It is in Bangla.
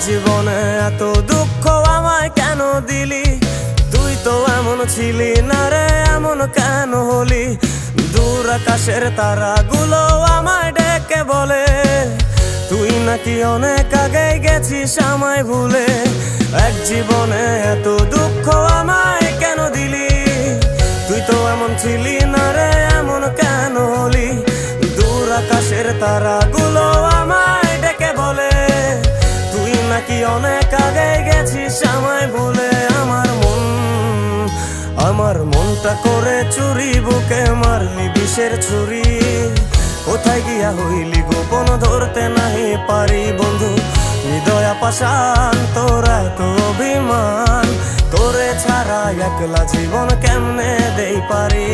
জীবনে এত দুঃখ আমায় কেন দিলি? তুই তো এমন ছিলি না রে, এমন কেন হলি? দূর আকাশের তারাগুলো আমায় ডেকে বলে তুই নাকি অনেক আগে গেছিস আমায় ভুলে। এক জীবনে এত দুঃখ আমায় কেন দিলি? তুই তো এমন ছিলি না রে, এমন কেন হলি? দূর আকাশের তারাগুলো আমায় ডেকে বলে তুই নাকি অনেক আগে গেছিস আমায় ভুলে। আমার মনটা করে চুরি, বুকে মারলি বিষের ছুরি। কোথায় গিয়া হইলি গোপন ধরতে নাহি পারি বন্ধু। হৃদয় পাষাণ তোর এত অভিমান, তোরে ছাড়া একলা জীবন কেমনে দেই পারি?